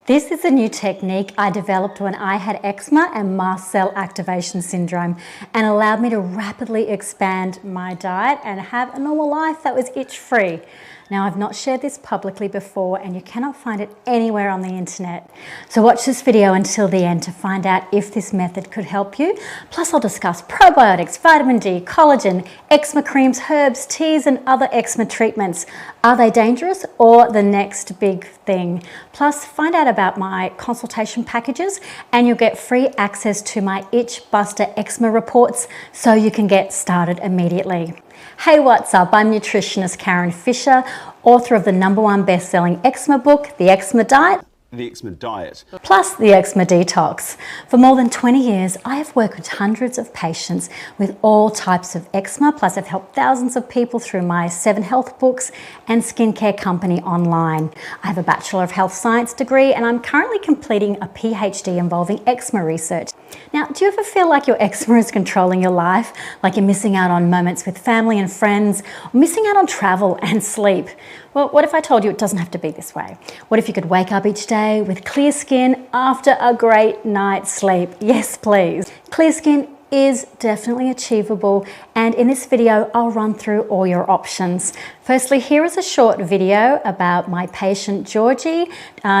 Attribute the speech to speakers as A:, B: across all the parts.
A: This is a new technique I developed when I had eczema and mast cell activation syndrome, and allowed me to rapidly expand my diet and have a normal life that was itch-free. Now, I've not shared this publicly before, and you cannot find it anywhere on the internet. So watch this video until the end to find out if this method could help you. Plus, I'll discuss probiotics, vitamin D, collagen, eczema creams, herbs, teas, and other eczema treatments. Are they dangerous or the next big thing? Plus, find out about my consultation packages, and you'll get free access to my Itch Buster eczema reports so you can get started immediately. Hey, what's up? I'm nutritionist Karen Fisher, author of the #1 best-selling eczema book, The Eczema Diet.
B: The Eczema Diet.
A: Plus the Eczema Detox. For more than 20 years, I have worked with hundreds of patients with all types of eczema, plus I've helped thousands of people through my 7 health books and skincare company online. I have a Bachelor of Health Science degree, and I'm currently completing a PhD involving eczema research. Now, do you ever feel like your eczema is controlling your life? Like you're missing out on moments with family and friends, or missing out on travel and sleep? Well, what if I told you it doesn't have to be this way? What if you could wake up each day with clear skin after a great night's sleep? Yes, please. Clear skin is definitely achievable, and in this video I'll run through all your options. Firstly, here is a short video about my patient Georgie.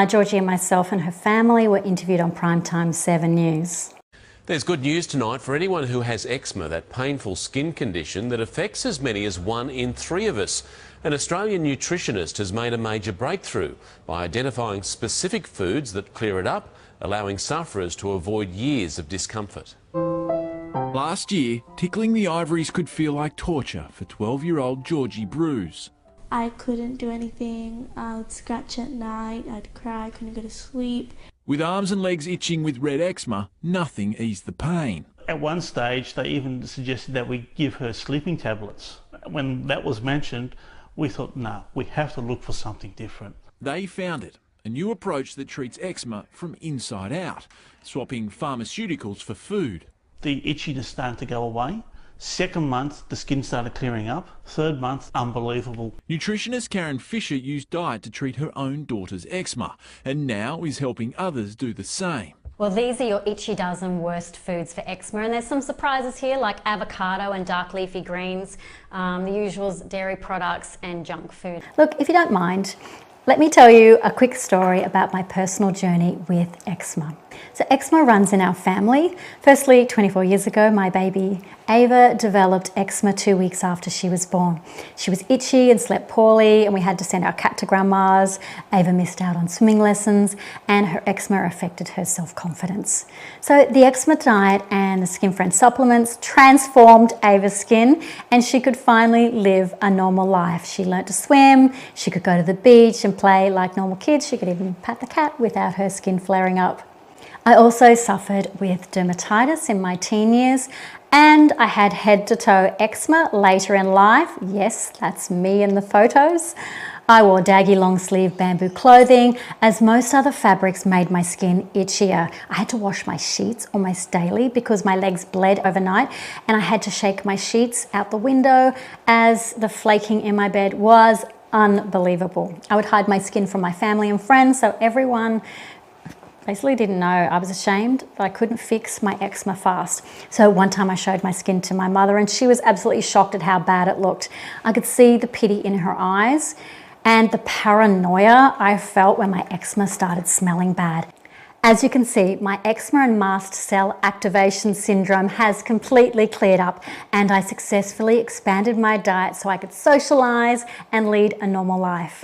A: Georgie and myself and her family were interviewed on Primetime 7 News.
C: There's good news tonight for anyone who has eczema, that painful skin condition that affects as many as 1 in 3 of us. An Australian nutritionist has made a major breakthrough by identifying specific foods that clear it up, allowing sufferers to avoid years of discomfort.
D: Last year, tickling the ivories could feel like torture for 12-year-old Georgie Bruce.
E: I couldn't do anything. I would scratch at night, I'd cry, couldn't go to sleep.
D: With arms and legs itching with red eczema, nothing eased the pain.
F: At one stage, they even suggested that we give her sleeping tablets. When that was mentioned, we thought, no, we have to look for something different.
D: They found it, a new approach that treats eczema from inside out, swapping pharmaceuticals for food.
F: The itchiness started to go away. 2nd month, the skin started clearing up. 3rd month, unbelievable.
D: Nutritionist Karen Fisher used diet to treat her own daughter's eczema, and now is helping others do the same.
A: Well, these are your itchy dozen worst foods for eczema, and there's some surprises here like avocado and dark leafy greens, the usuals, dairy products and junk food. Look, if you don't mind, let me tell you a quick story about my personal journey with eczema. So eczema runs in our family. Firstly, 24 years ago, my baby Ava developed eczema 2 weeks after she was born. She was itchy and slept poorly, and we had to send our cat to grandma's. Ava missed out on swimming lessons, and her eczema affected her self-confidence. So the eczema diet and the Skin Friend supplements transformed Ava's skin, and she could finally live a normal life. She learnt to swim, she could go to the beach and play like normal kids. She could even pat the cat without her skin flaring up. I also suffered with dermatitis in my teen years, and I had head to toe eczema later in life. Yes, that's me in the photos. I wore daggy long sleeve bamboo clothing, as most other fabrics made my skin itchier. I had to wash my sheets almost daily because my legs bled overnight, and I had to shake my sheets out the window as the flaking in my bed was unbelievable. I would hide my skin from my family and friends, so everyone basically didn't know. I was ashamed, but I couldn't fix my eczema fast. So one time I showed my skin to my mother, and she was absolutely shocked at how bad it looked. I could see the pity in her eyes and the paranoia I felt when my eczema started smelling bad. As you can see, my eczema and mast cell activation syndrome has completely cleared up, and I successfully expanded my diet so I could socialize and lead a normal life.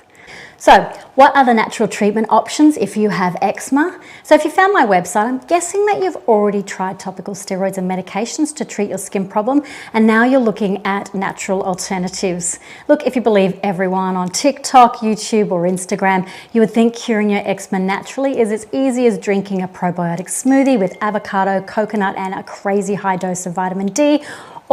A: So, what are the natural treatment options if you have eczema? So if you found my website, I'm guessing that you've already tried topical steroids and medications to treat your skin problem, and now you're looking at natural alternatives. Look, if you believe everyone on TikTok, YouTube or Instagram, you would think curing your eczema naturally is as easy as drinking a probiotic smoothie with avocado, coconut and a crazy high dose of vitamin D,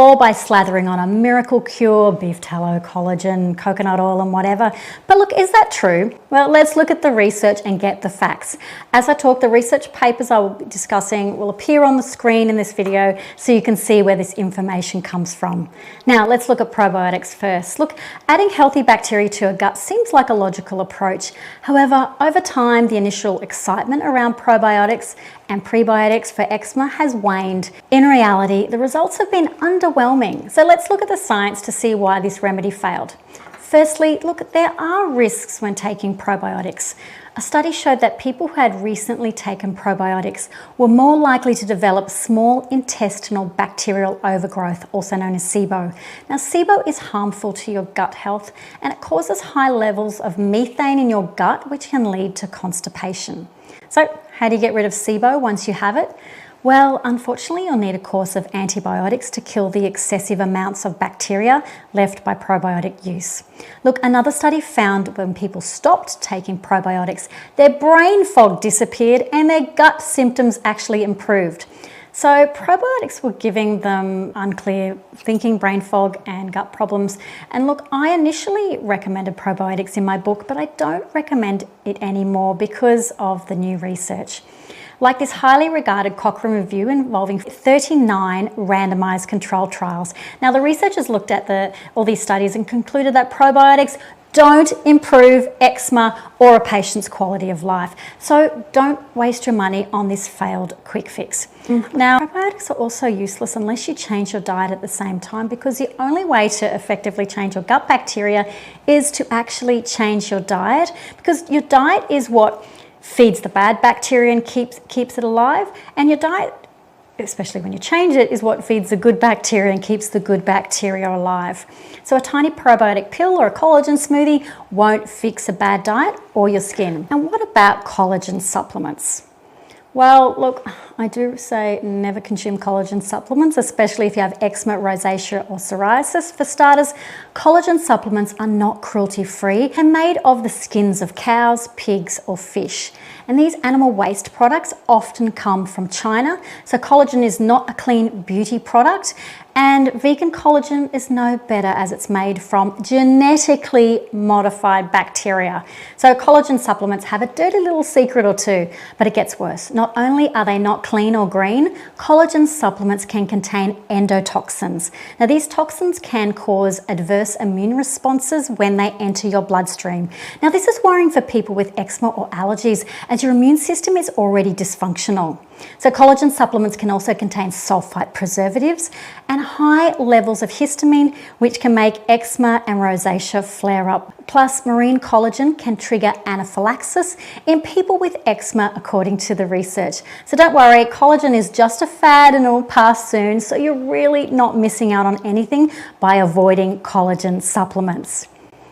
A: or by slathering on a miracle cure, beef tallow, collagen, coconut oil and whatever. But look, is that true? Well, let's look at the research and get the facts. As I talk, the research papers I will be discussing will appear on the screen in this video so you can see where this information comes from. Now, let's look at probiotics first. Look, adding healthy bacteria to your gut seems like a logical approach. However, over time, the initial excitement around probiotics and prebiotics for eczema has waned. In reality, the results have been underwhelming. So let's look at the science to see why this remedy failed. Firstly, look, there are risks when taking probiotics. A study showed that people who had recently taken probiotics were more likely to develop small intestinal bacterial overgrowth, also known as SIBO. Now, SIBO is harmful to your gut health and it causes high levels of methane in your gut, which can lead to constipation. So, how do you get rid of SIBO once you have it? Well, unfortunately, you'll need a course of antibiotics to kill the excessive amounts of bacteria left by probiotic use. Look, another study found when people stopped taking probiotics, their brain fog disappeared and their gut symptoms actually improved. So probiotics were giving them unclear thinking, brain fog and gut problems. And look, I initially recommended probiotics in my book, but I don't recommend it anymore because of the new research. Like this highly regarded Cochrane review involving 39 randomized controlled trials. Now, the researchers looked at all these studies and concluded that probiotics don't improve eczema or a patient's quality of life. So don't waste your money on this failed quick fix. Now, probiotics are also useless unless you change your diet at the same time, because the only way to effectively change your gut bacteria is to actually change your diet, because your diet is what feeds the bad bacteria and keeps it alive, and your diet, especially when you change it, is what feeds the good bacteria and keeps the good bacteria alive. So a tiny probiotic pill or a collagen smoothie won't fix a bad diet or your skin. And what about collagen supplements? Well, look, I do say never consume collagen supplements, especially if you have eczema, rosacea or psoriasis. For starters, collagen supplements are not cruelty-free and made of the skins of cows, pigs or fish. And these animal waste products often come from China. So collagen is not a clean beauty product, and vegan collagen is no better as it's made from genetically modified bacteria. So collagen supplements have a dirty little secret or two, but it gets worse. Not only are they not clean or green, collagen supplements can contain endotoxins. Now, these toxins can cause adverse immune responses when they enter your bloodstream. Now, this is worrying for people with eczema or allergies, as your immune system is already dysfunctional. So collagen supplements can also contain sulfite preservatives and high levels of histamine, which can make eczema and rosacea flare up. Plus, marine collagen can trigger anaphylaxis in people with eczema, according to the research. So don't worry, collagen is just a fad and it will pass soon, so you're really not missing out on anything by avoiding collagen supplements.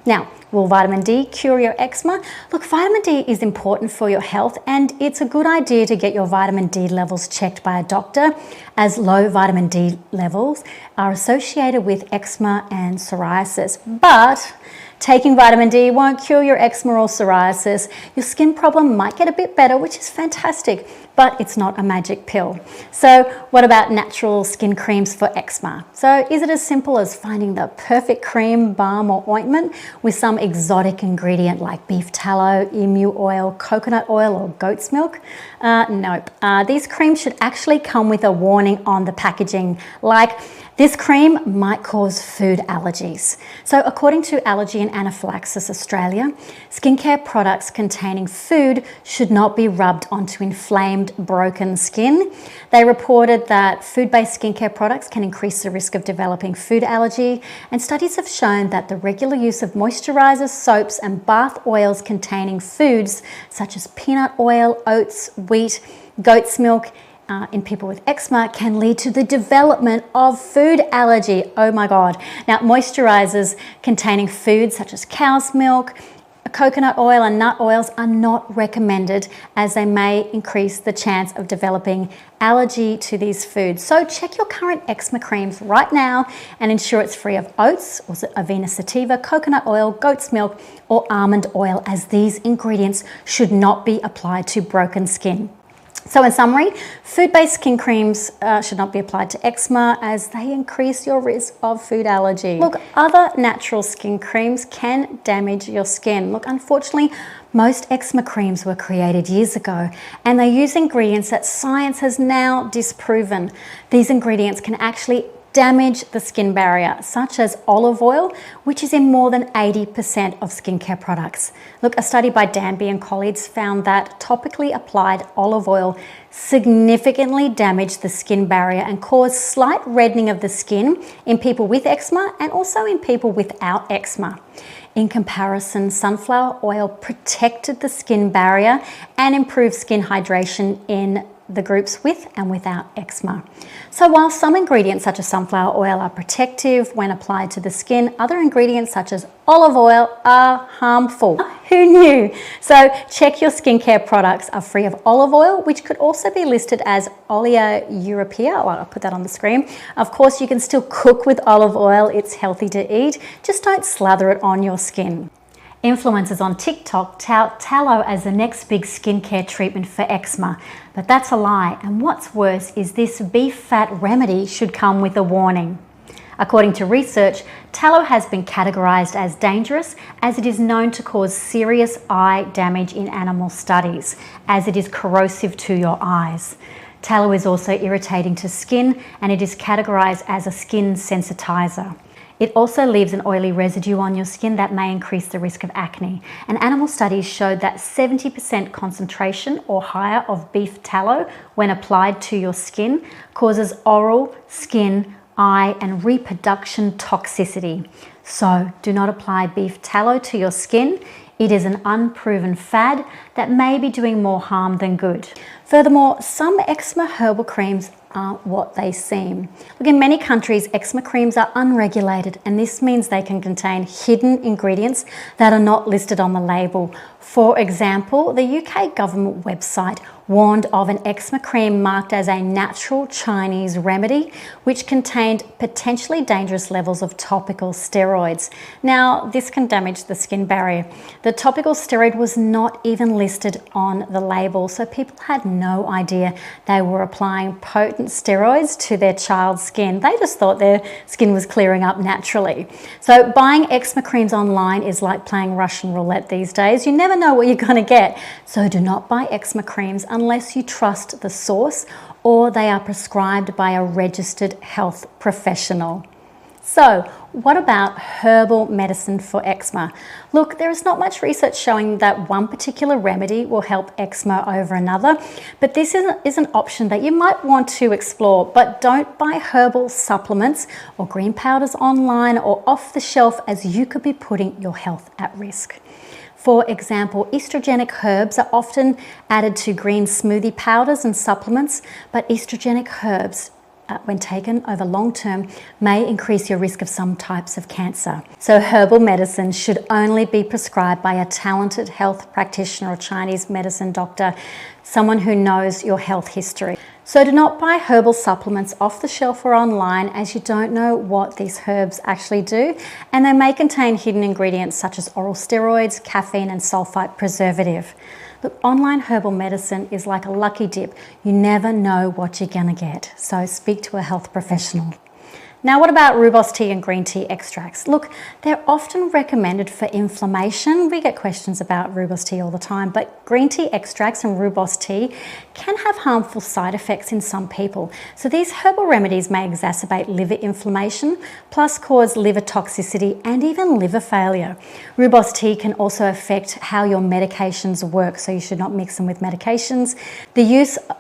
A: Now, will vitamin D cure your eczema? Look, vitamin D is important for your health, and it's a good idea to get your vitamin D levels checked by a doctor, as low vitamin D levels are associated with eczema and psoriasis. But taking vitamin D won't cure your eczema or psoriasis. Your skin problem might get a bit better, which is fantastic, but it's not a magic pill. So what about natural skin creams for eczema? So is it as simple as finding the perfect cream, balm or ointment with some exotic ingredient like beef tallow, emu oil, coconut oil or goat's milk? Nope. These creams should actually come with a warning on the packaging, like this cream might cause food allergies. So according to Allergy and Anaphylaxis Australia, skincare products containing food should not be rubbed onto inflamed, broken skin. They reported that food-based skincare products can increase the risk of developing food allergy, and studies have shown that the regular use of moisturizers, soaps and bath oils containing foods such as peanut oil, oats, wheat, goat's milk, in people with eczema can lead to the development of food allergy. Oh my God. Now, moisturizers containing foods such as cow's milk, coconut oil and nut oils are not recommended, as they may increase the chance of developing allergy to these foods. So check your current eczema creams right now and ensure it's free of oats, or avena sativa, coconut oil, goat's milk or almond oil, as these ingredients should not be applied to broken skin. So in summary, food-based skin creams should not be applied to eczema as they increase your risk of food allergy. Look, other natural skin creams can damage your skin. Look, unfortunately, most eczema creams were created years ago and they use ingredients that science has now disproven. These ingredients can actually damage the skin barrier, such as olive oil, which is in more than 80% of skincare products. Look, a study by Danby and colleagues found that topically applied olive oil significantly damaged the skin barrier and caused slight reddening of the skin in people with eczema and also in people without eczema. In comparison, sunflower oil protected the skin barrier and improved skin hydration in the groups with and without eczema. So while some ingredients such as sunflower oil are protective when applied to the skin, other ingredients such as olive oil are harmful. Who knew? So check your skincare products are free of olive oil, which could also be listed as oleoeuropea. Well, I'll put that on the screen. Of course, you can still cook with olive oil. It's healthy to eat. Just don't slather it on your skin. Influencers on TikTok tout tallow as the next big skincare treatment for eczema, but that's a lie. And what's worse is this beef fat remedy should come with a warning. According to research, tallow has been categorized as dangerous as it is known to cause serious eye damage in animal studies, as it is corrosive to your eyes. Tallow is also irritating to skin and it is categorized as a skin sensitizer. It also leaves an oily residue on your skin that may increase the risk of acne. And animal studies showed that 70% concentration or higher of beef tallow when applied to your skin causes oral, skin, eye and reproduction toxicity. So do not apply beef tallow to your skin. It is an unproven fad that may be doing more harm than good. Furthermore, some eczema herbal creams aren't what they seem. Look, in many countries, eczema creams are unregulated, and this means they can contain hidden ingredients that are not listed on the label. For example, the UK government website warned of an eczema cream marked as a natural Chinese remedy, which contained potentially dangerous levels of topical steroids. Now, this can damage the skin barrier. The topical steroid was not even listed on the label, so people had no idea they were applying potent steroids to their child's skin. They just thought their skin was clearing up naturally. So buying eczema creams online is like playing Russian roulette these days. You never know what you're going to get. So do not buy eczema creams unless you trust the source or they are prescribed by a registered health professional. So what about herbal medicine for eczema? Look, there is not much research showing that one particular remedy will help eczema over another, but this is an option that you might want to explore. But don't buy herbal supplements or green powders online or off the shelf, as you could be putting your health at risk. For example, estrogenic herbs are often added to green smoothie powders and supplements, but estrogenic herbs, when taken over long term, may increase your risk of some types of cancer. So herbal medicine should only be prescribed by a talented health practitioner or Chinese medicine doctor, someone who knows your health history. So do not buy herbal supplements off the shelf or online, as you don't know what these herbs actually do, and they may contain hidden ingredients such as oral steroids, caffeine and sulfite preservative. Look, online herbal medicine is like a lucky dip. You never know what you're gonna get, so speak to a health professional. Now, what about rooibos tea and green tea extracts? Look, they're often recommended for inflammation. We get questions about rooibos tea all the time, but green tea extracts and rooibos tea can have harmful side effects in some people. So these herbal remedies may exacerbate liver inflammation, plus cause liver toxicity and even liver failure. Rooibos tea can also affect how your medications work, so you should not mix them with medications.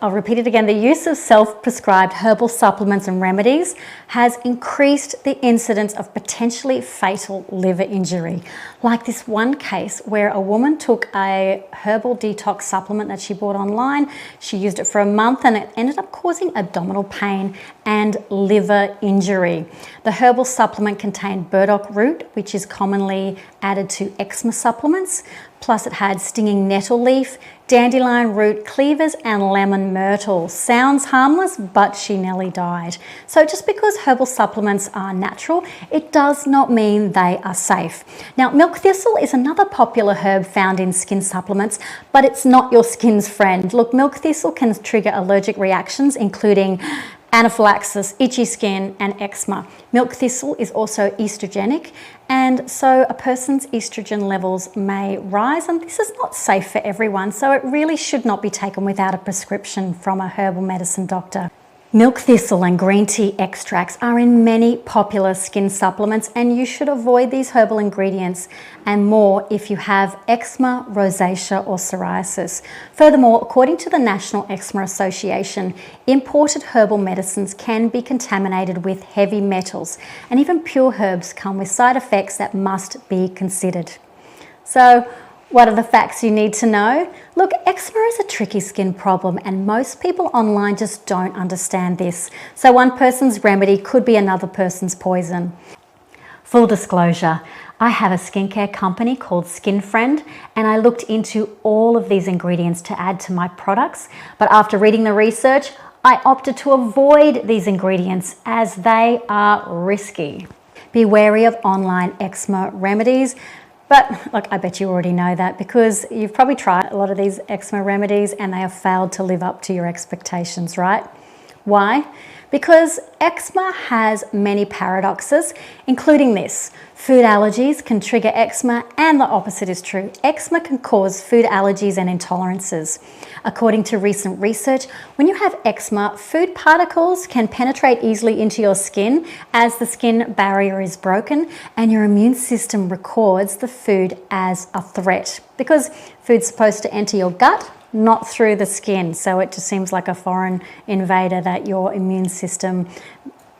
A: I'll repeat it again, the use of self-prescribed herbal supplements and remedies has increased the incidence of potentially fatal liver injury. Like this one case where a woman took a herbal detox supplement that she bought online. She used it for a month and it ended up causing abdominal pain and liver injury. The herbal supplement contained burdock root, which is commonly added to eczema supplements. Plus it had stinging nettle leaf, dandelion root cleavers and lemon myrtle. Sounds harmless, but she nearly died. So just because herbal supplements are natural, it does not mean they are safe. Now, milk thistle is another popular herb found in skin supplements, but it's not your skin's friend. Look, milk thistle can trigger allergic reactions, including anaphylaxis, itchy skin, and eczema. Milk thistle is also estrogenic, and so a person's estrogen levels may rise, and this is not safe for everyone, so it really should not be taken without a prescription from a herbal medicine doctor. Milk thistle and green tea extracts are in many popular skin supplements, and you should avoid these herbal ingredients and more if you have eczema, rosacea or psoriasis. Furthermore, according to the National Eczema Association, imported herbal medicines can be contaminated with heavy metals, and even pure herbs come with side effects that must be considered. So, what are the facts you need to know? Look, eczema is a tricky skin problem and most people online just don't understand this. So one person's remedy could be another person's poison. Full disclosure, I have a skincare company called Skin Friend, and I looked into all of these ingredients to add to my products, but after reading the research, I opted to avoid these ingredients as they are risky. Be wary of online eczema remedies. But look, I bet you already know that because you've probably tried a lot of these eczema remedies and they have failed to live up to your expectations, right? Why? Because eczema has many paradoxes, including this. Food allergies can trigger eczema, and the opposite is true. Eczema can cause food allergies and intolerances. According to recent research, when you have eczema, food particles can penetrate easily into your skin as the skin barrier is broken, and your immune system records the food as a threat because food's supposed to enter your gut, not through the skin. So it just seems like a foreign invader that your immune system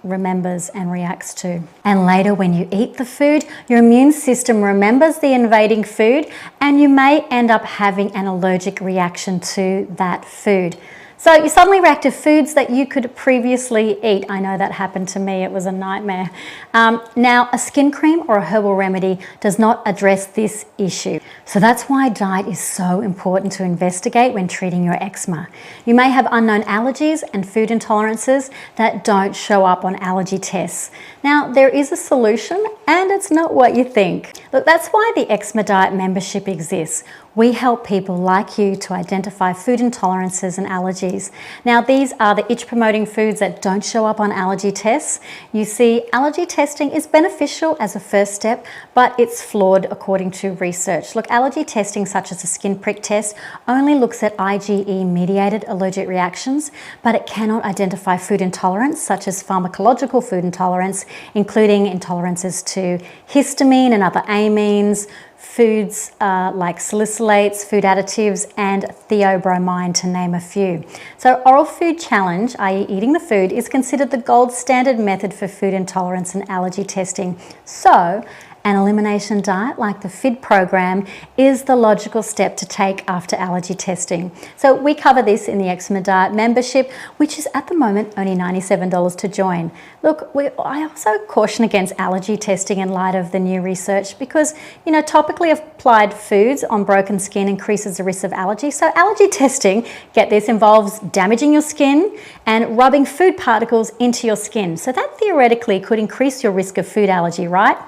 A: remembers and reacts to. And later when you eat the food, your immune system remembers the invading food and you may end up having an allergic reaction to that food. So you suddenly react to foods that you could previously eat. I know that happened to me, it was a nightmare. Now, a skin cream or a herbal remedy does not address this issue. So that's why diet is so important to investigate when treating your eczema. You may have unknown allergies and food intolerances that don't show up on allergy tests. Now, there is a solution and it's not what you think. Look, that's why the Eczema Diet membership exists. We help people like you to identify food intolerances and allergies. Now, these are the itch-promoting foods that don't show up on allergy tests. You see, allergy testing is beneficial as a first step, but it's flawed according to research. Look, allergy testing, such as a skin prick test, only looks at IgE-mediated allergic reactions, but it cannot identify food intolerance, such as pharmacological food intolerance, including intolerances to histamine and other amines, foods like salicylates, food additives, and theobromine, to name a few. So oral food challenge, i.e. eating the food, is considered the gold standard method for food intolerance and allergy testing. So an elimination diet like the FID program is the logical step to take after allergy testing. So we cover this in the Eczema Diet membership, which is at the moment only $97 to join. Look, I also caution against allergy testing in light of the new research because, you know, topically applied foods on broken skin increases the risk of allergy. So allergy testing, get this, involves damaging your skin and rubbing food particles into your skin. So that theoretically could increase your risk of food allergy, right?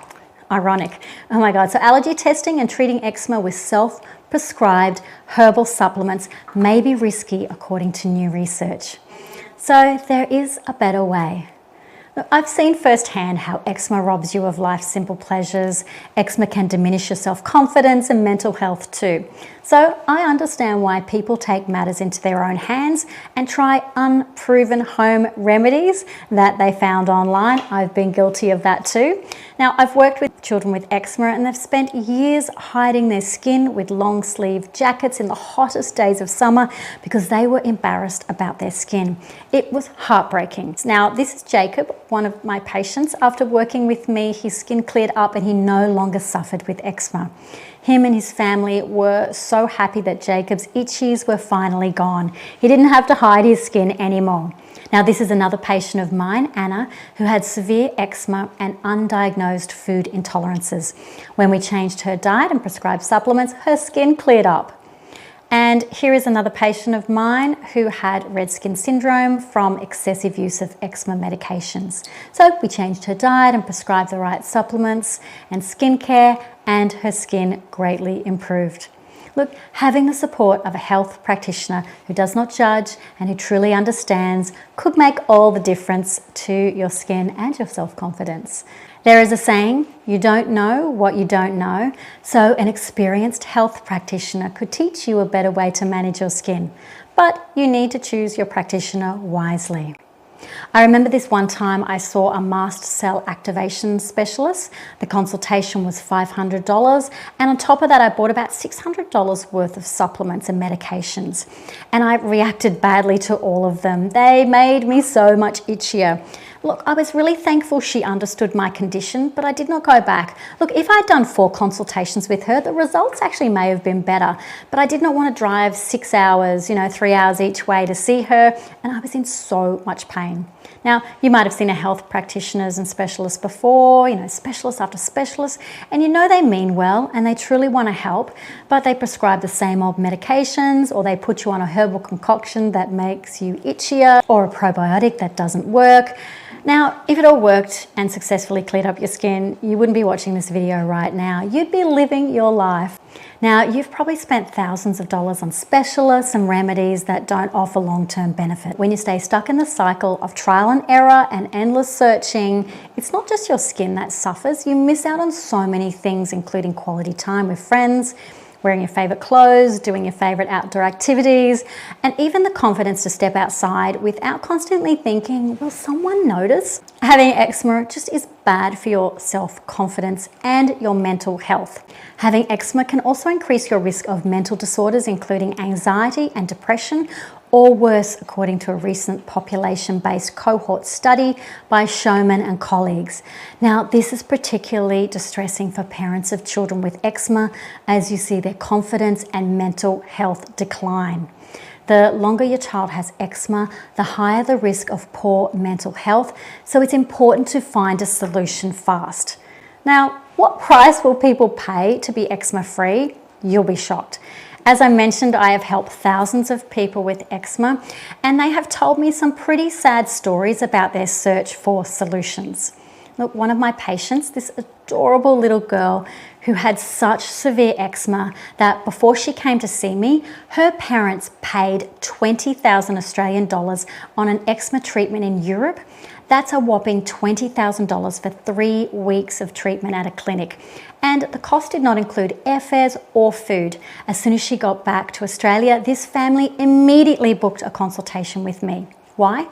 A: Ironic. Oh my God. So allergy testing and treating eczema with self-prescribed herbal supplements may be risky according to new research. So there is a better way. Look, I've seen firsthand how eczema robs you of life's simple pleasures. Eczema can diminish your self-confidence and mental health too. So I understand why people take matters into their own hands and try unproven home remedies that they found online. I've been guilty of that too. Now, I've worked with children with eczema and they've spent years hiding their skin with long sleeve jackets in the hottest days of summer because they were embarrassed about their skin. It was heartbreaking. Now, this is Jacob, one of my patients. After working with me, his skin cleared up and he no longer suffered with eczema. Him and his family were so happy that Jacob's itchies were finally gone. He didn't have to hide his skin anymore. Now, this is another patient of mine, Anna, who had severe eczema and undiagnosed food intolerances. When we changed her diet and prescribed supplements, her skin cleared up. And here is another patient of mine who had red skin syndrome from excessive use of eczema medications. So we changed her diet and prescribed the right supplements and skincare, and her skin greatly improved. Look, having the support of a health practitioner who does not judge and who truly understands could make all the difference to your skin and your self-confidence. There is a saying, you don't know what you don't know, so an experienced health practitioner could teach you a better way to manage your skin, but you need to choose your practitioner wisely. I remember this one time I saw a mast cell activation specialist. The consultation was $500, and on top of that I bought about $600 worth of supplements and medications, and I reacted badly to all of them. They made me so much itchier. Look, I was really thankful she understood my condition, but I did not go back. Look, if I'd done 4 consultations with her, the results actually may have been better, but I did not want to drive 6 hours, 3 hours each way to see her, and I was in so much pain. Now, you might have seen a health practitioners and specialists before, specialist after specialist, and they mean well and they truly want to help, but they prescribe the same old medications, or they put you on a herbal concoction that makes you itchier, or a probiotic that doesn't work. Now, if it all worked and successfully cleared up your skin, you wouldn't be watching this video right now. You'd be living your life. Now, you've probably spent thousands of dollars on specialists and remedies that don't offer long-term benefit. When you stay stuck in the cycle of trial and error and endless searching, it's not just your skin that suffers. You miss out on so many things, including quality time with friends, wearing your favorite clothes, doing your favorite outdoor activities, and even the confidence to step outside without constantly thinking, will someone notice? Having eczema just is bad for your self-confidence and your mental health. Having eczema can also increase your risk of mental disorders, including anxiety and depression, or worse, according to a recent population-based cohort study by Showman and colleagues. Now, this is particularly distressing for parents of children with eczema, as you see their confidence and mental health decline. The longer your child has eczema, the higher the risk of poor mental health, so it's important to find a solution fast. Now, what price will people pay to be eczema-free? You'll be shocked. As I mentioned, I have helped thousands of people with eczema, and they have told me some pretty sad stories about their search for solutions. Look, one of my patients, this adorable little girl who had such severe eczema that before she came to see me, her parents paid 20,000 Australian dollars on an eczema treatment in Europe. That's a whopping $20,000 for 3 weeks of treatment at a clinic. And the cost did not include airfares or food. As soon as she got back to Australia, this family immediately booked a consultation with me. Why?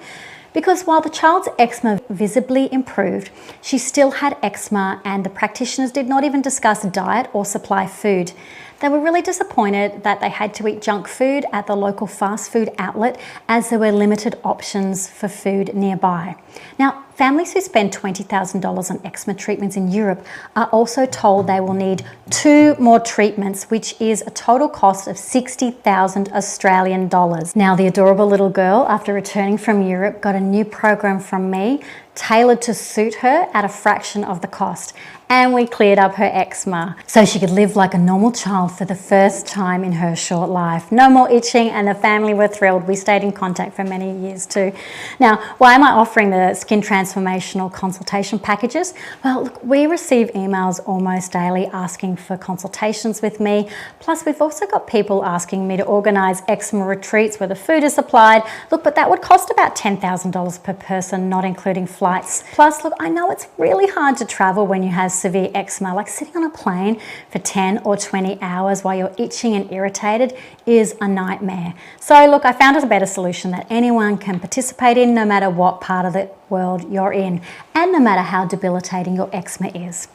A: Because while the child's eczema visibly improved, she still had eczema, and the practitioners did not even discuss diet or supply food. They were really disappointed that they had to eat junk food at the local fast food outlet, as there were limited options for food nearby. Now, families who spend $20,000 on eczema treatments in Europe are also told they will need 2 more treatments, which is a total cost of 60,000 Australian dollars. Now, the adorable little girl, after returning from Europe, got a new program from me tailored to suit her at a fraction of the cost, and we cleared up her eczema so she could live like a normal child for the first time in her short life. No more itching, and the family were thrilled. We stayed in contact for many years too. Now, why am I offering the skin transformational consultation packages? Well, look, we receive emails almost daily asking for consultations with me. Plus, we've also got people asking me to organise eczema retreats where the food is supplied. Look, but that would cost about $10,000 per person, not including flights. Plus, look, I know it's really hard to travel when you have severe eczema. Like sitting on a plane for 10 or 20 hours while you're itching and irritated is a nightmare. So look, I found a better solution that anyone can participate in, no matter what part of the world you're in, and no matter how debilitating your eczema is.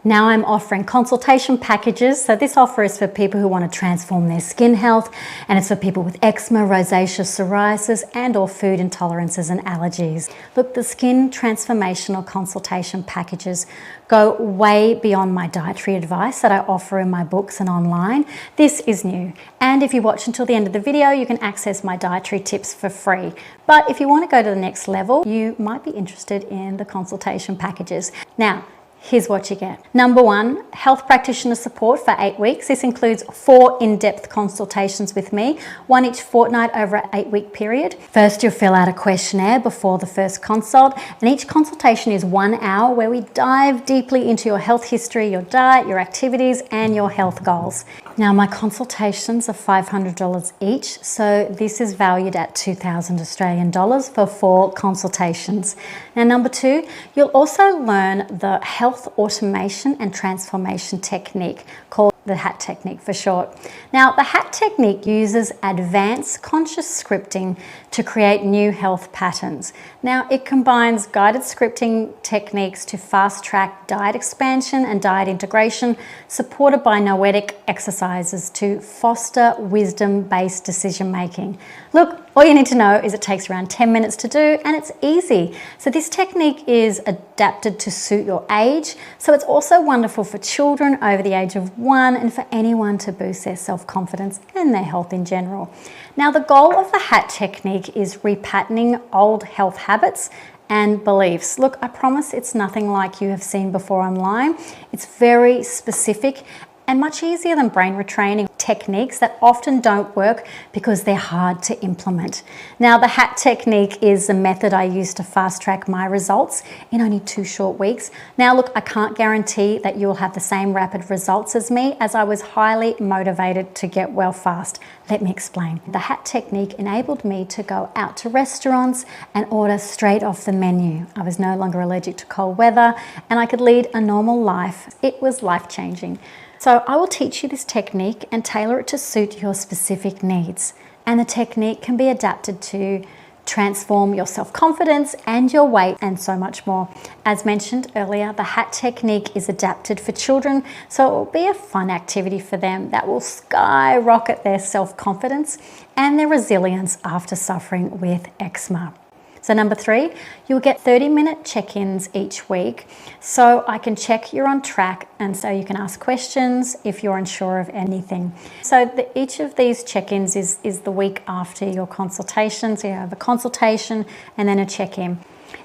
A: Now I'm offering consultation packages. So this offer is for people who want to transform their skin health, and it's for people with eczema, rosacea, psoriasis, and or food intolerances and allergies. Look, the skin transformational consultation packages go way beyond my dietary advice that I offer in my books and online. This is new. And if you watch until the end of the video, you can access my dietary tips for free. But if you want to go to the next level, you might be interested in the consultation packages. Now, Here's what you get. Number 1, health practitioner support for 8 weeks. This includes 4 in-depth consultations with me, 1 each fortnight over an 8-week period. First, you'll fill out a questionnaire before the first consult, and each consultation is 1 hour where we dive deeply into your health history, your diet, your activities, and your health goals. Now, my consultations are $500 each, so this is valued at 2,000 Australian dollars for 4 consultations. Now, number 2, you'll also learn the health automation and transformation technique called the HAT technique for short. Now, the HAT technique uses advanced conscious scripting to create new health patterns. Now, it combines guided scripting techniques to fast-track diet expansion and diet integration, supported by noetic exercises to foster wisdom-based decision-making. Look, all you need to know is it takes around 10 minutes to do, and it's easy. So this technique is adapted to suit your age, so it's also wonderful for children over the age of 1 and for anyone to boost their self-confidence and their health in general. Now, the goal of the HAT technique is repatterning old health habits and beliefs. Look, I promise it's nothing like you have seen before online. It's very specific and much easier than brain retraining techniques that often don't work because they're hard to implement. Now, the HAT technique is the method I use to fast track my results in only 2 short weeks. Now, look, I can't guarantee that you'll have the same rapid results as me, as I was highly motivated to get well fast. Let me explain. The HAT technique enabled me to go out to restaurants and order straight off the menu. I was no longer allergic to cold weather and I could lead a normal life. It was life-changing. So I will teach you this technique and tailor it to suit your specific needs. And the technique can be adapted to transform your self-confidence and your weight and so much more. As mentioned earlier, the HAT technique is adapted for children, so it will be a fun activity for them that will skyrocket their self-confidence and their resilience after suffering with eczema. So number 3, you'll get 30-minute check-ins each week, so I can check you're on track, and so you can ask questions if you're unsure of anything. So each of these check-ins is the week after your consultation. So you have a consultation and then a check-in.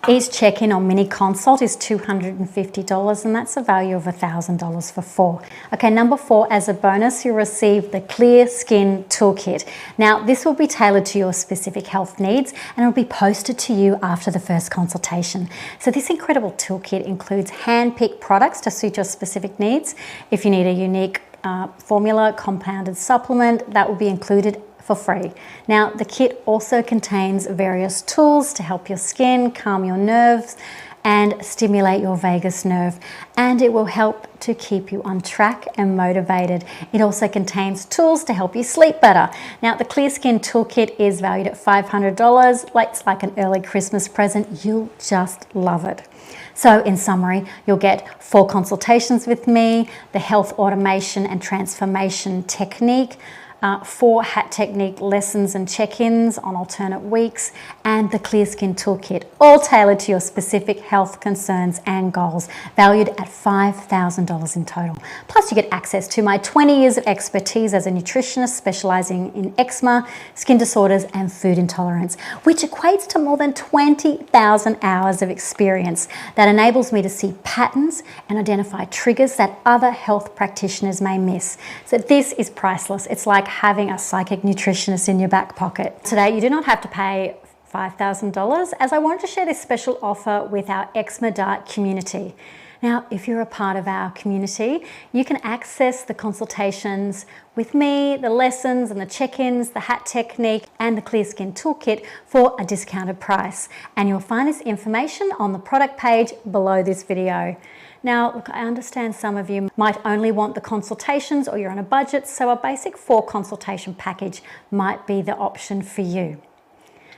A: Each check-in or mini consult is $250, and that's a value of $1,000 for 4. Okay, number 4, as a bonus, you'll receive the Clear Skin Toolkit. Now, this will be tailored to your specific health needs, and it'll be posted to you after the first consultation. So this incredible toolkit includes hand-picked products to suit your specific needs. If you need a unique formula, compounded supplement, that will be included for free. Now, the kit also contains various tools to help your skin, calm your nerves, and stimulate your vagus nerve, and it will help to keep you on track and motivated. It also contains tools to help you sleep better. Now, the Clear Skin Toolkit is valued at $500. It's like an early Christmas present. You'll just love it. So in summary, you'll get 4 consultations with me, the health automation and transformation technique, 4 HAT technique lessons and check-ins on alternate weeks, and the Clear Skin Toolkit, all tailored to your specific health concerns and goals, valued at $5,000 in total. Plus, you get access to my 20 years of expertise as a nutritionist specializing in eczema, skin disorders, and food intolerance, which equates to more than 20,000 hours of experience that enables me to see patterns and identify triggers that other health practitioners may miss. So this is priceless. It's like having a psychic nutritionist in your back pocket. Today, you do not have to pay $5,000, as I wanted to share this special offer with our eczema diet community. Now, if you're a part of our community, you can access the consultations with me, the lessons and the check-ins, the HAT technique, and the Clear Skin Toolkit for a discounted price. And you'll find this information on the product page below this video. Now, look, I understand some of you might only want the consultations or you're on a budget, so a basic 4 consultation package might be the option for you.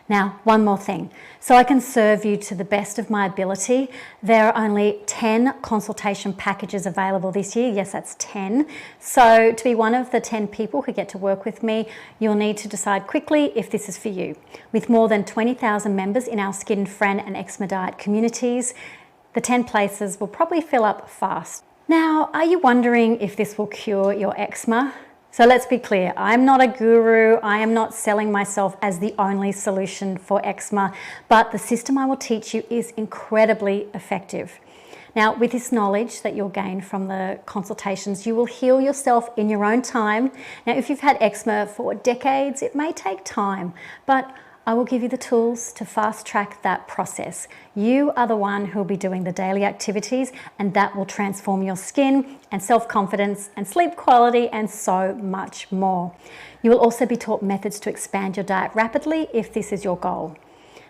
A: Now, one more thing. So I can serve you to the best of my ability. There are only 10 consultation packages available this year. Yes, that's 10. So to be one of the 10 people who get to work with me, you'll need to decide quickly if this is for you. With more than 20,000 members in our Skin Friend and Eczema Diet communities, the 10 places will probably fill up fast. Now, are you wondering if this will cure your eczema? So let's be clear, I'm not a guru, I am not selling myself as the only solution for eczema, but the system I will teach you is incredibly effective. Now, with this knowledge that you'll gain from the consultations, you will heal yourself in your own time. Now, if you've had eczema for decades, it may take time, but I will give you the tools to fast track that process. You are the one who will be doing the daily activities, and that will transform your skin and self-confidence and sleep quality and so much more. You will also be taught methods to expand your diet rapidly if this is your goal.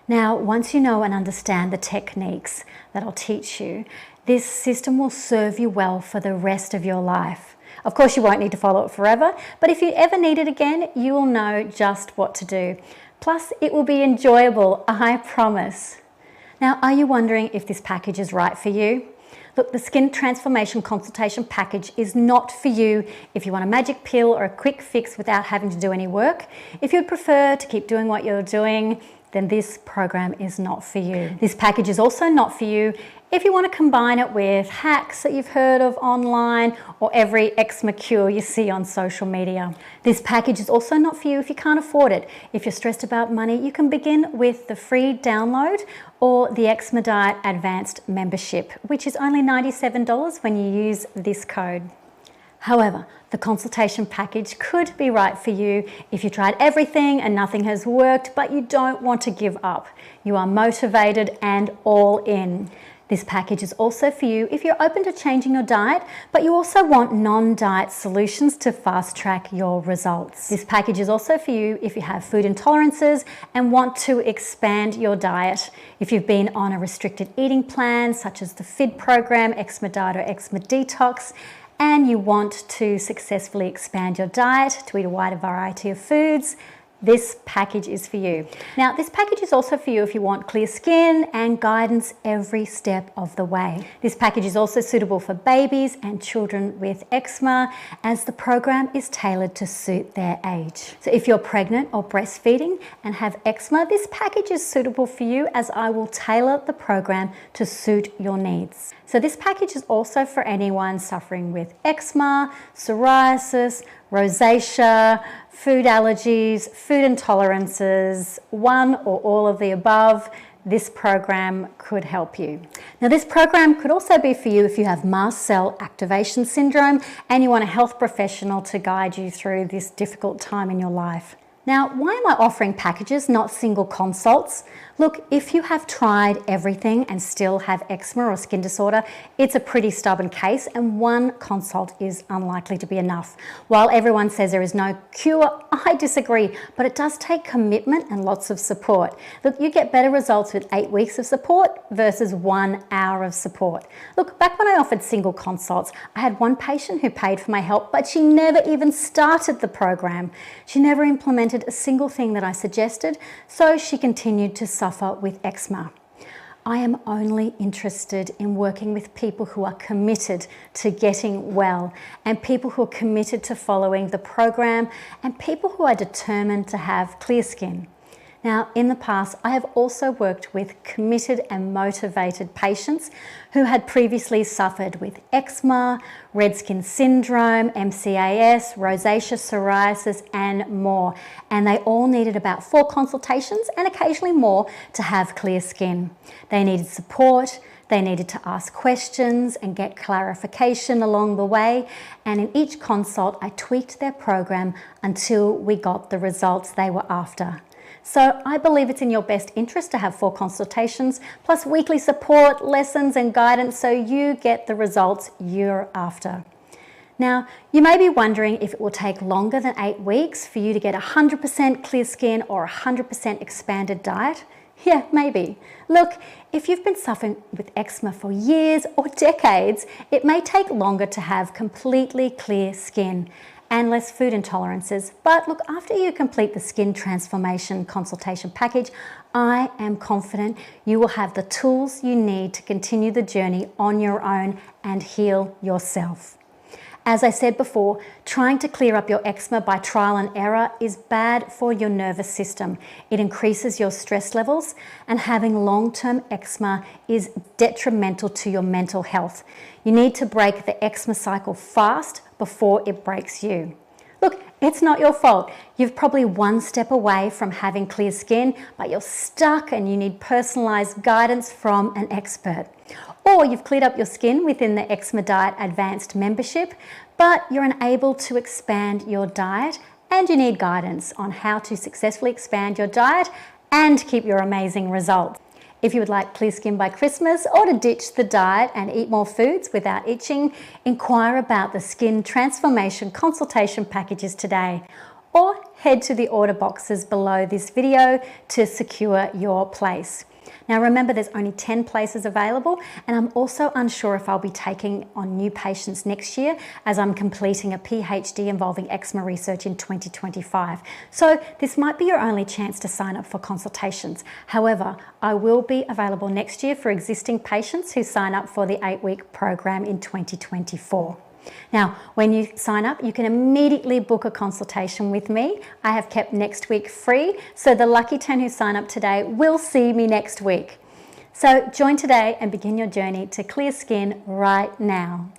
A: Now, once you know and understand the techniques that I'll teach you, this system will serve you well for the rest of your life. Of course, you won't need to follow it forever, but if you ever need it again, you will know just what to do. Plus, it will be enjoyable, I promise. Now, are you wondering if this package is right for you? Look, the Skin Transformation Consultation Package is not for you if you want a magic pill or a quick fix without having to do any work. If you'd prefer to keep doing what you're doing, then this program is not for you. This package is also not for you if you want to combine it with hacks that you've heard of online or every eczema cure you see on social media. This package is also not for you if you can't afford it. If you're stressed about money, you can begin with the free download or the Eczema Diet Advanced membership, which is only $97 when you use this code. However, the consultation package could be right for you if you tried everything and nothing has worked, but you don't want to give up. You are motivated and all in. This package is also for you if you're open to changing your diet, but you also want non-diet solutions to fast track your results. This package is also for you if you have food intolerances and want to expand your diet. If you've been on a restricted eating plan, such as the FID program, Eczema Diet or Eczema Detox, and you want to successfully expand your diet to eat a wider variety of foods, this package is for you. Now, this package is also for you if you want clear skin and guidance every step of the way. This package is also suitable for babies and children with eczema, as the program is tailored to suit their age. So if you're pregnant or breastfeeding and have eczema, this package is suitable for you, as I will tailor the program to suit your needs. So this package is also for anyone suffering with eczema, psoriasis, rosacea, food allergies, food intolerances, one or all of the above. This program could help you. Now, this program could also be for you if you have mast cell activation syndrome and you want a health professional to guide you through this difficult time in your life. Now, why am I offering packages, not single consults? Look, if you have tried everything and still have eczema or skin disorder, it's a pretty stubborn case, and one consult is unlikely to be enough. While everyone says there is no cure, I disagree, but it does take commitment and lots of support. Look, you get better results with 8 weeks of support versus 1 hour of support. Look, back when I offered single consults, I had one patient who paid for my help, but she never even started the program. She never implemented a single thing that I suggested, so she continued to suffer with eczema. I am only interested in working with people who are committed to getting well, and people who are committed to following the program, and people who are determined to have clear skin. Now, in the past, I have also worked with committed and motivated patients who had previously suffered with eczema, red skin syndrome, MCAS, rosacea, psoriasis, and more. And they all needed about 4 consultations and occasionally more to have clear skin. They needed support, they needed to ask questions and get clarification along the way. And in each consult, I tweaked their program until we got the results they were after. So I believe it's in your best interest to have 4 consultations, plus weekly support, lessons and guidance, so you get the results you're after. Now, you may be wondering if it will take longer than 8 weeks for you to get 100% clear skin or 100% expanded diet. Yeah, maybe. Look, if you've been suffering with eczema for years or decades, it may take longer to have completely clear skin and less food intolerances. But look, after you complete the Skin Transformation Consultation Package, I am confident you will have the tools you need to continue the journey on your own and heal yourself. As I said before, trying to clear up your eczema by trial and error is bad for your nervous system. It increases your stress levels, and having long-term eczema is detrimental to your mental health. You need to break the eczema cycle fast before it breaks you. Look, It's not your fault. You're probably one step away from having clear skin, but you're stuck and you need personalised guidance from an expert. Or you've cleared up your skin within the Eczema Diet Advanced membership, but you're unable to expand your diet and you need guidance on how to successfully expand your diet and keep your amazing results. If you would like clear skin by Christmas or to ditch the diet and eat more foods without itching, inquire about the Skin Transformation Consultation Packages today, or head to the order boxes below this video to secure your place. Now remember, there's only 10 places available, and I'm also unsure if I'll be taking on new patients next year as I'm completing a PhD involving eczema research in 2025. So this might be your only chance to sign up for consultations. However, I will be available next year for existing patients who sign up for the 8-week program in 2024. Now, when you sign up, you can immediately book a consultation with me. I have kept next week free, so the lucky 10 who sign up today will see me next week. So join today and begin your journey to clear skin right now.